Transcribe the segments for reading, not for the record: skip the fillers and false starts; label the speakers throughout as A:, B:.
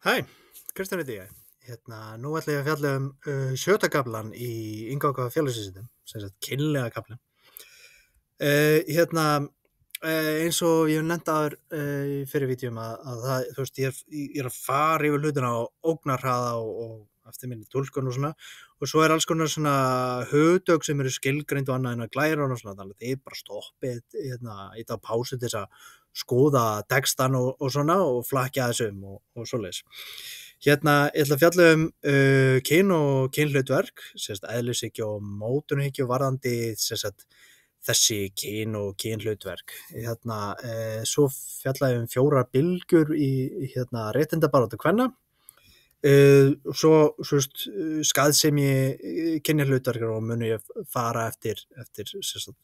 A: Hæ, Kristján heiti ég. Nú ætla ég að fjalla sjötta kaflan í innganga félagsvísindum, sem sagt kynlega kaflan. Eins og ég hef nefnt áður í fyrir vídeum að það, þú veist, ég er að fara yfir hlutina á ógnarhraða og eftir minni túlkun og svona, og svo er alls konar svona hugtök sem eru skilgreind og annað en að glæra og svona, þannig að þið bara stoppið í það pásu til þess að skoða textan og svona og flakkja þessum og svoleiðis. Ég ætla að fjalla kyn og kynhlutverk, sérst eðlishyggju og mótunarhyggju varðandi sérst þessi kyn og kynhlutverk. Svo fjalla ég 4 bylgjur í réttindabaráttu kvenna. Svo skaðsemi kynhlutverkar og muni ég fara eftir sérst,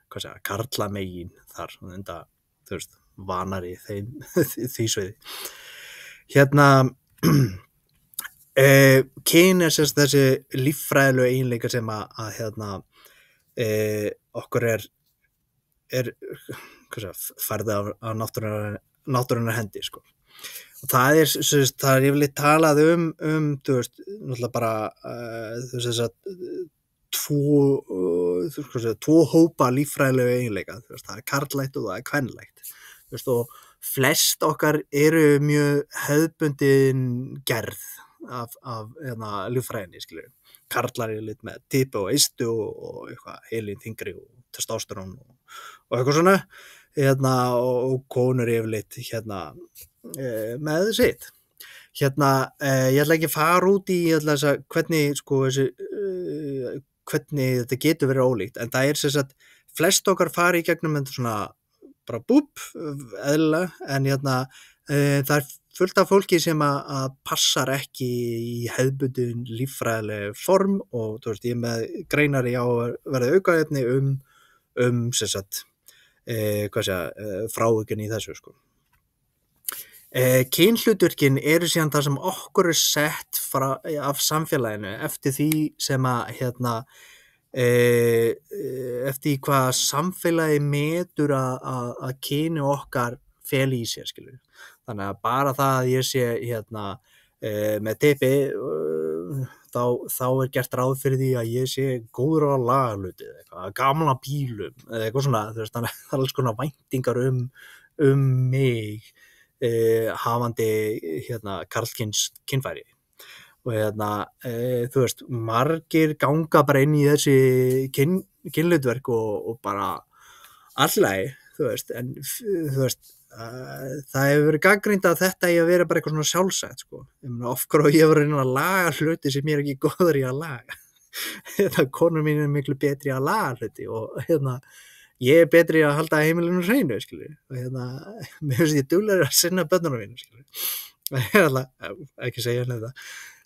A: hvað segja, karlamegin þar, enda, þú veist, vanari því sviði. Kyn er sérst þessi líffræðilegu eiginleika sem okkur er færði af náttúrunnar hendi, sko. Og það er yfirleitt talað þú veist, náttúrulega bara þess að tvo hópa líffræðilegu eiginleika, þú veist, það er karllægt og það er kvenlægt, þú veist, og flest okkar eru mjög hefðbundin gerð af líffræðinni, skilur. Karlar eru lit með typu og eistu og eitthvað heilin þyngri og testosterón og eitthvað svona, og konur yfirleitt með sitt. Ég ætla ekki að fara út í hvernig þetta getur verið ólíkt, en það er sem sagt flest okkar fara í gegnum þetta svona bara eðlilega, en það er fullt af fólki sem að passar ekki í hefðbundin líffræðileg form, og þú veist, ég er með greinar á að verða aukaefni sem sagt frávikin í þessu, sko. Kynhlutverkin eru síðan það sem okkur er sett af samfélaginu eftir því sem eftir hvað samfélagi metur að kyni okkar feli í sér, skilur. Þannig að bara það að ég sé með typi, þá er gert ráð fyrir því að ég sé góður á lagahluti, gamla bílum eða eitthvað svona, þú veist, þannig að það er alls konar væntingar mig hafandi karlkyns kynfæri. Og þú veist, margir ganga bara inn í þessi kynhlutverk og bara allagi, þú veist, en þú veist, það hefur verið gagnrýnt að þetta eigi að vera bara eitthvað svona sjálfsagt, sko. Of hverju ég var að reyna að laga hluti sem ég er ekki góður í að laga. Konur mín er miklu betri í að laga hluti og ég er betri í að halda heimilinu hreinu, skilur. Og mér finnst ég duglegri að sinna börnunum mínu, skilur. Ekki segja þetta.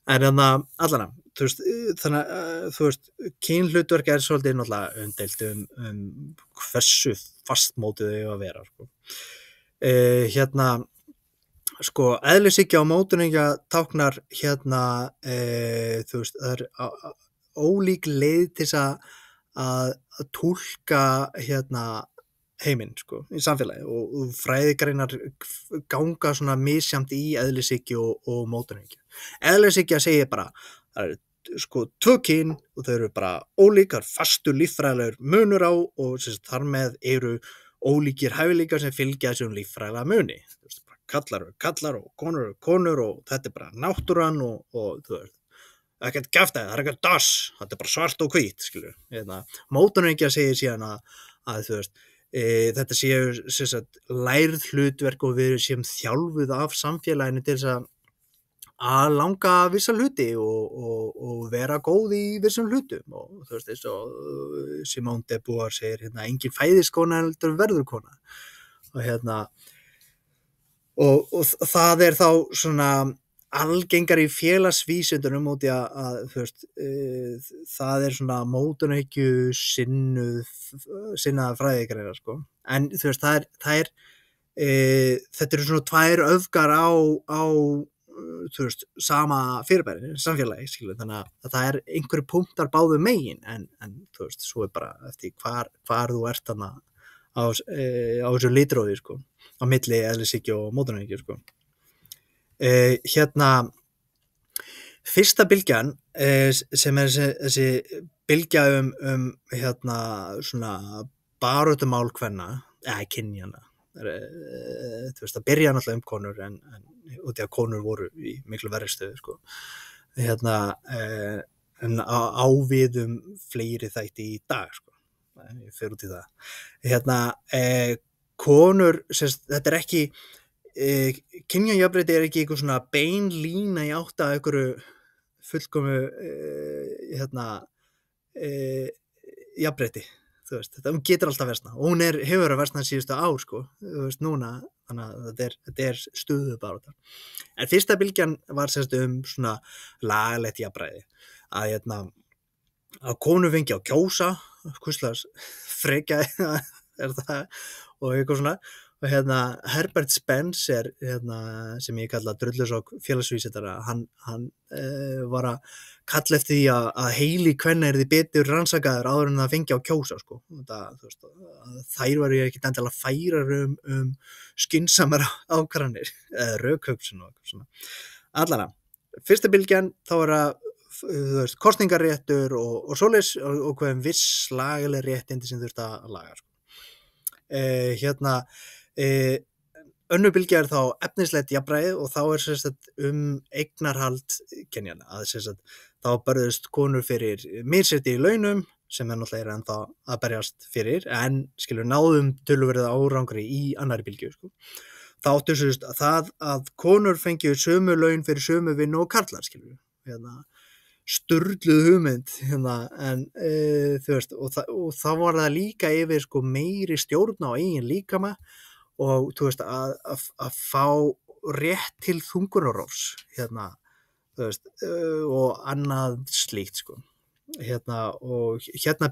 A: En allana, þú veist, þannig að þú veist, kynhlutverk er svolítið náttúrulega umdeilt hversu fastmótuð þau að vera, sko. Sko, eðlishyggja og mótunarhyggja táknar þú veist, það er ólík leið til að túlka heiminn, sko, í samfélagi, og fræðigreinar ganga svona misjamt í eðlishyggju og mótunarhyggju. Eðlishyggja segir bara, það er sko 2 kyn og þau eru bara ólíkar, fastur líffræðilegur munur á, og þar með eru ólíkir hæfileikar sem fylgja þessum líffræðilega muni. Þú veist, bara kallar eru kallar og konur eru konur, og þetta er bara náttúran og þú veist, ekkert kjaftæði, það er ekkert dass, þetta er bara svart og hvít, skilur. Mótunarhyggja segir síðan að þú veist, þetta séu sem sagt lærð hlutverk og við séum þjálfuð af samfélaginu til þess að langa vissa hluti og vera góð í vissum hlutum, og þú veist, eins og Simone de Beauvoir segir, engin fæðist kona heldur verður kona, og það er þá svona algengar í félagsvísindunum út í að þú veist, það er svona mótunarhyggju sinnaða fræðigreinar, sko. En þú veist, þetta eru svona 2 öfgar á þú veist, sama fyrirbæri, samfélagi, skilur, þannig að það er einhverju punktar báðu megin, en þú veist, svo er bara eftir hvar þú ert þarna á þessu litrófi, sko, á milli eðlishyggju og mótunarhyggju, sko. Hérna, fyrsta bylgjan, sem þessi bylgja hérna, svona baráttumál kvenna, kynjanna, þú veist, það byrja náttúrulega konur en út í að konur voru í miklu verri stöðu, sko. Hérna, en á við fleiri þætti í dag, sko. Ég fer út í það. Hérna, konur, þetta ekki, kynjajafnrétti ekki eitthvað svona bein lína í átt að einhverju fullkomu jafnrétti, þú veist, þetta getur alltaf versna og hún hefur að versna síðustu ár, sko, þú veist, núna, þannig að þetta stöðubarátta. En fyrsta bylgjan var svona lagalegt jafnræði, að konur fengi að kjósa, hvurslags frekja það og eitthvað svona. Og Herbert Spencer, sem ég kalla drullusokk félagsvísindara, hann var að kalla eftir því að heili kvenna yrði betur rannsakaður áður en það fengi að kjósa, sko. Þú veist, þær væru ekki endilega færar skynsamar ákvarðanir eða rökhugsun og eitthvað svona. Allara, fyrsta bylgjan, þá að þú veist, kosningaréttur og svoleiðis og hvað viss lagaleg réttindi sem þurft að laga, sko. Önnur bylgja þá efnislegt jafnræði og þá eignarhald kynjanna, þá börðust konur fyrir misrétti í launum sem náttúrulega ennþá að berjast fyrir, en náðum töluverða árangri í annarri bylgju, sko. Þá áttu það að konur fengju sömu laun fyrir sömu vinnu og karlar, sturluð hugmynd, en þú veist, og þá var það líka yfir, sko, meiri stjórn á eigin líkama og þú veist, að fá rétt til þungunarrofs, þú veist, og annað slíkt, sko. Og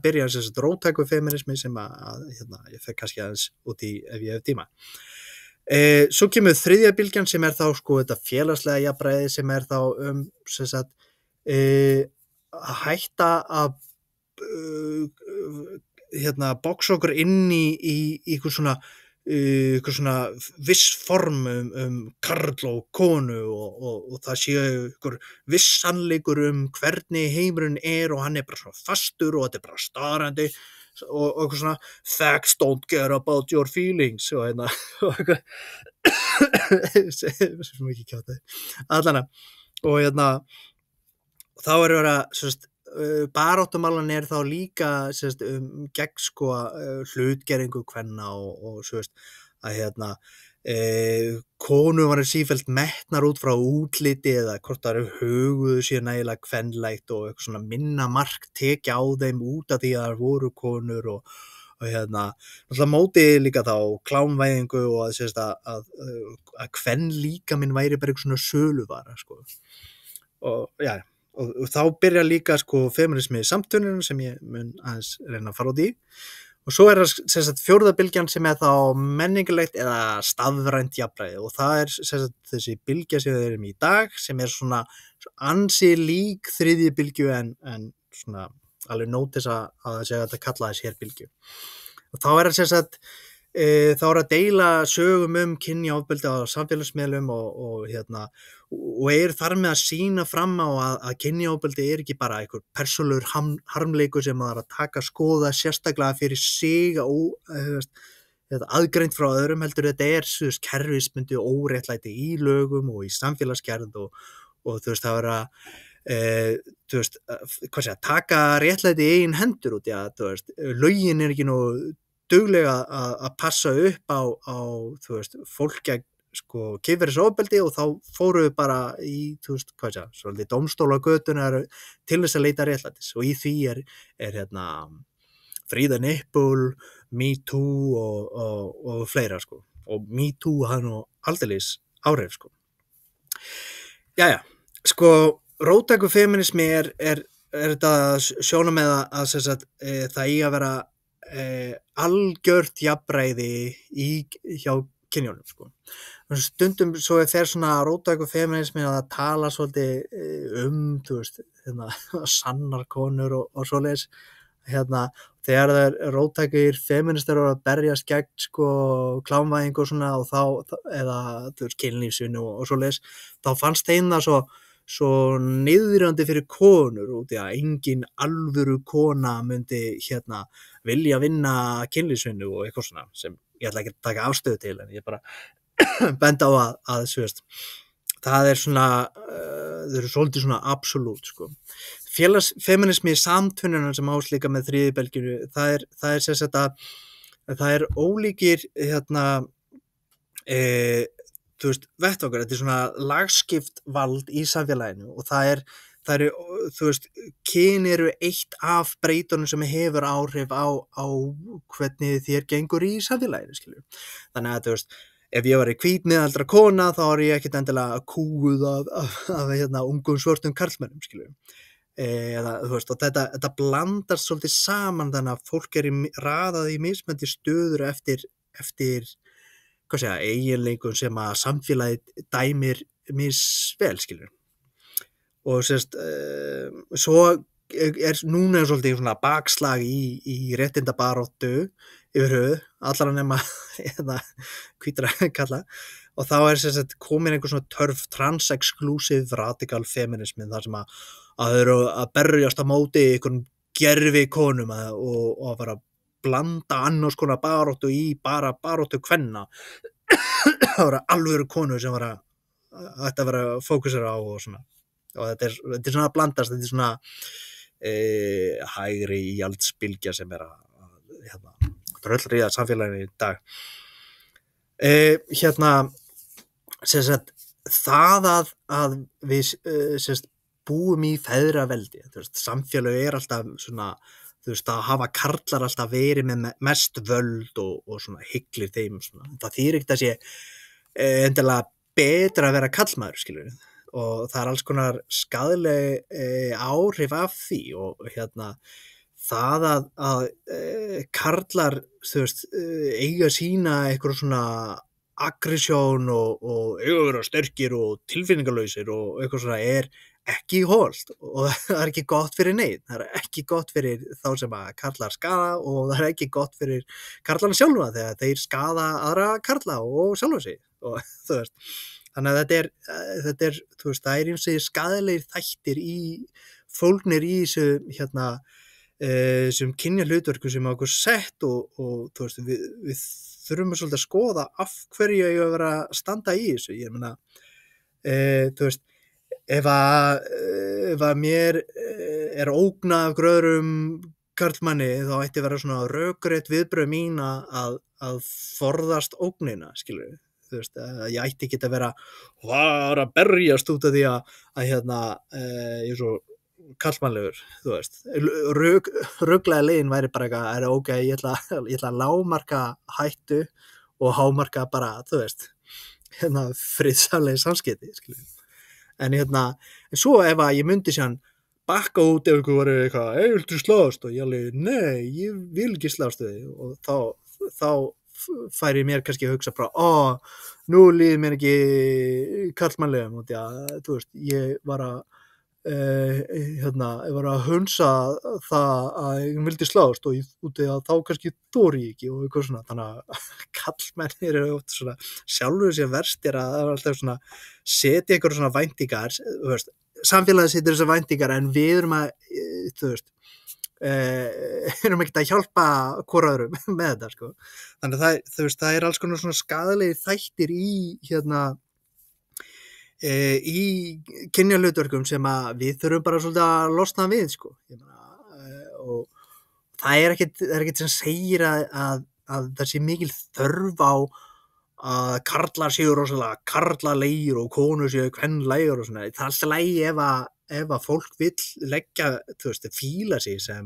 A: byrjar róttækur feminismi sem ég fer kannski aðeins út í ef ég hef tíma. Svo kemur þriðja bylgjan sem þá, sko, þetta félagslega jafnræði sem þá sem sagt, að hætta að boxa okkur inn í eitthvað svona viss form karl og konu og það séu einhver viss sannleikur hvernig heimurinn og hann bara svona fastur og þetta bara starrandi og eitthvað svona facts don't care about your feelings og eitthvað sem ekki kjátaði allana og þá verið að baráttumálan þá líka gegn, sko, hlutgeringu kvenna og að konur var sífellt metnar út frá útliti eða hvort það huguðu sér nægilega kvenlægt og eitthvað svona minna mark tekja á þeim út af því að það voru konur og náttúrulega mótið líka þá klámvæðingu og að kvenlíkaminn væri bara eitthvað svona söluvara, sko. Og þá byrja líka, sko, feminismi í samtölunum sem ég mun aðeins reyna að fara út í og svo það fjórða bylgjan sem þá menningilegt eða stafrænt jafnræði og það þessi bylgja sem við erum í dag sem svona ansi lík þriðju bylgju en svona alveg nótis að það sé að kalla þess hér bylgju og þá þá að deila sögum kynjaofbeldi á samfélagsmiðlum og þar með að sýna fram á að kynjaofbeldi ekki bara einhver persónulegur harmleikur sem það að taka skoða sérstaklega fyrir sig aðgreint frá öðrum heldur þetta kerfisbundið óréttlæti í lögum og í samfélagsgerð og þú veist það þú veist, hvað segja, taka réttlæti í eigin hendur út í að þú veist, lögin ekki nú duglega að passa upp á þú veist, fólk gegn, sko, kynferðisofbeldi og þá fóru við bara í, þú veist, hvað segja, svolítið dómstólagötunar til þess að leita réttlætis og í því Free the Nipple, Me Too og fleira, sko, og Me Too hann og aldeilis áhrif, sko. Jæja, sko, róttækur feminismi þetta sjónarmið að það í að vera algjört jafnræði hjá kynjónum, sko. Stundum svo fer svona róttækur feminismi að tala svolítið þú veist, sannar konur og svoleiðis þegar það er róttækir feministar að berjast gegn sko klámvæðing og svona og þá, eða þú veist kynlífsvinnu og svoleiðis, þá fannst þeim það svo niðrandi fyrir konur út í að engin alvöru kona myndi vilja vinna kynlífsvinnu og eitthvað svona sem ég ætla ekki að taka afstöðu til en ég bara benda á að það er svona þau eru svolítið svona absolút sko. Félagsfeminismi samtvinnunar sem ást líka með þriðju bylgjunni, það er sem sagt að það er ólíkir þú veist, vettvangar, þetta er svona lagskipt vald í samfélaginu og það eru, þú veist, kyn eru eitt af breytunum sem hefur áhrif á hvernig þér gengur í samfélaginu, skilur. Þannig að, þú veist, ef ég var í hvít miðaldra kona, þá er ég ekkert endilega kúguð af ungum svörtum karlmennum, skilur. Eða, þú veist, og þetta blandast svolítið saman þannig að fólk er raðað í mismunandi stöður eftir hvað segja, eiginleikum sem að samfélagið dæmir misvel, skilur. Og sérst, svo núna er svolítið svona bakslag í réttindabaráttu yfir höfuð, allar að nema hvítra kalla, og þá er sérst komin einhver svona törf trans-exclusive radical feminismin þar sem að þau eru að berjast á móti einhverjum gervi konum og að fara að blanda annars konar baráttu í bara baráttu kvenna. Það voru alvöru konur sem ætti að vera fókusera á og svona. Og þetta er svona að blandast, þetta er svona hægri íhaldsbylgja sem er að tröllríða samfélaginu í dag. Sem sagt, það að við sem sagt, búum í feðraveldi, þú veist, samfélög er alltaf svona, þú veist, að hafa karlar alltaf verið með mest völd og svona hyglir þeim svona. Það þýðir ekkert að sé endilega betra að vera karlmaður, skilur við. Og það er alls konar skaðleg áhrif af því og það að karlar, þú veist, eiga sína eitthvað svona aggressjón og eiga að vera sterkir og tilfinningarlausir og eitthvað svona er ekki holdt og það er ekki gott fyrir neitt, það er ekki gott fyrir þá sem að karlar skaða og það er ekki gott fyrir karlarna sjálfa þegar þeir skaða aðra karla og sjálfa sig og þú veist, þannig að þetta er þú veist, það er eins og skaðlegir þættir fólgnir í þessum kynja hlutverkum sem okkur sett og þú veist, við þurfum svolítið að skoða af hverju ég að vera að standa í þessu, ég meina þú veist, ef að mér er ógnað af gröðrum karlmanni þá ætti vera svona rökrétt viðbrögð mín að forðast ógnina, skilur við. Þú veist, ég ætti ekki að vera að berjast út af því að ég er svo karlmannlegur, þú veist. Ruglaða leiðin væri bara eitthvað, ok, ég ætla að lágmarka hættu og hámarka bara, þú veist, friðsamlega samskipti, skilur við. En svo ef að ég myndi sér bakka út ef einhver var eitthvað, viltu slást? Og ég alveg, nei, ég vil ekki slást þig og þá færi mér kannski að hugsa bara, nú líður mér ekki karlmannlegum og þú veist, ég var að hunsa það að ég vildi slást og út af þá kannski þori ég ekki og eitthvað svona, þannig að kallmennir eru oft svona sjálfur sér verstir að það er alltaf svona setja eitthvað svona væntingar, þú veist, samfélagið setur þessar væntingar en við erum að, þú veist, erum ekkert að hjálpa hvor öðrum með þetta, sko. Þannig að þú veist, það er alls konar svona skaðlegir þættir í kynjahlutverkum sem að við þurfum bara svolítið að losna við, sko. Og það er ekkert sem segir að það sé mikil þörf á að karlar séu rosalega karlalegir og konur séu kvenlegir og svona. Það er alltaf lægi ef að fólk vill leggja, þú veist, fíla sig sem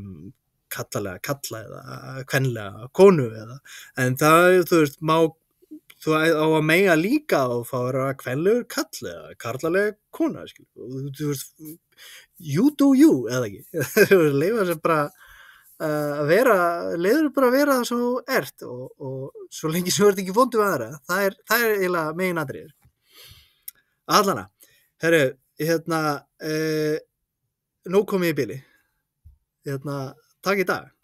A: kallalega kalla eða kvenlega konu en það, þú veist, þú á að mega líka og fá að vera kvenlegur kall eða karlalega kona, skilur. Þú veist, you do you, eða ekki. Þú veist, leifa sem bara leiður bara að vera það sem þú ert og svo lengi sem þú ert ekki vondur við aðra, það er eiginlega meginatriðið. Allana, herru, nú kom ég í bili. Takk í dag.